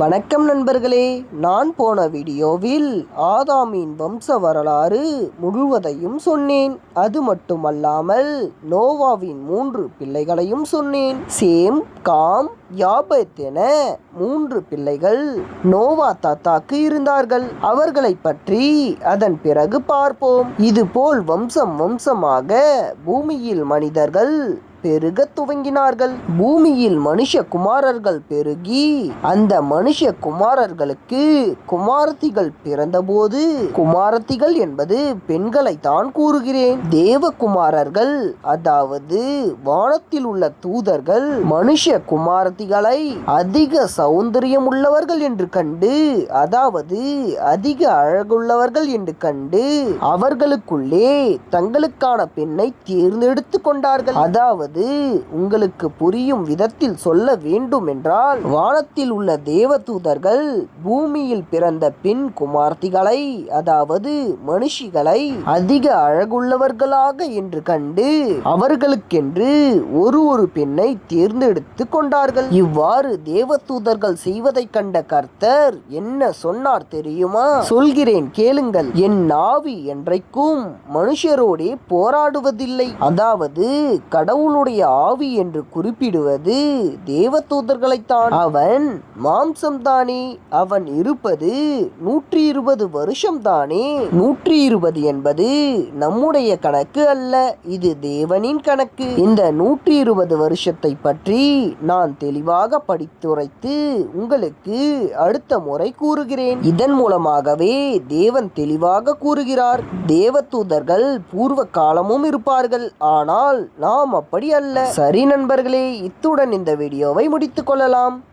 வணக்கம் நண்பர்களே, நான் போன வீடியோவில் ஆதாமின் வம்ச வரலாறு முழுவதையும் சொன்னேன். அது மட்டுமல்லாமல் நோவாவின் 3 பிள்ளைகளையும் சொன்னேன். சேம், காம், யாபேத் என 3 பிள்ளைகள் நோவா தாத்தாக்கு இருந்தார்கள். அவர்களை பற்றி அதன் பிறகு பார்ப்போம். இதுபோல் வம்சமாக பூமியில் மனிதர்கள் பெருக துவங்கினார்கள். பூமியில் மனுஷ குமாரர்கள் பெருகி அந்த மனுஷ குமாரர்களுக்கு குமாரத்திகள் பிறந்தபோது, குமாரத்திகள் என்பது பெண்களை தான் கூறுகிறேன், தேவகுமாரர்கள் அதாவது வானத்தில் உள்ள தூதர்கள் மனுஷ குமாரத்திகளை அதிக சௌந்தரியம் உள்ளவர்கள் என்று கண்டு, அதாவது அதிக அழகுள்ளவர்கள் என்று கண்டு அவர்களுக்குள்ளே தங்களுக்கான பெண்ணை தேர்ந்தெடுத்து கொண்டார்கள். அதாவது உங்களுக்கு புரியும் விதத்தில் சொல்ல வேண்டும் என்றால், வானத்தில் உள்ள தேவதூதர்கள் பூமியில் பிறந்த பெண் குமார்த்திகளை அதாவது மனுஷிகளை அதிக அழகுள்ளவர்களாக என்று கண்டு அவர்களுக்கென்று ஒரு பெண்ணை தேர்ந்தெடுத்து கொண்டார்கள். இவ்வாறு தேவதூதர்கள் செய்வதை கண்ட கர்த்தர் என்ன சொன்னார் தெரியுமா? சொல்கிறேன் கேளுங்கள். என் ஆவி என்றைக்கும் மனுஷரோடே போராடுவதில்லை. அதாவது கடவுளுடைய ஆவி என்று குறிப்பிடுவது தேவதூதர்களைத்தான். அவன் மாம்சம்தானே. அவன் இருப்பது 120 வருஷம் தானே. 120 என்பது நம்முடைய கணக்கு அல்ல, இது தேவனின் கணக்கு. இந்த 120 வருஷத்தை பற்றி நான் தெளிவாக படித்துரைத்து உங்களுக்கு அடுத்த முறை கூறுகிறேன். இதன் மூலமாகவே தேவன் தெளிவாக கூறுகிறார், தேவதூதர்கள் பூர்வ காலமும் இருப்பார்கள், ஆனால் நாம் அப்படி அல்ல. சரி நண்பர்களே, இத்துடன் இந்த வீடியோவை முடித்துக் கொள்ளலாம்.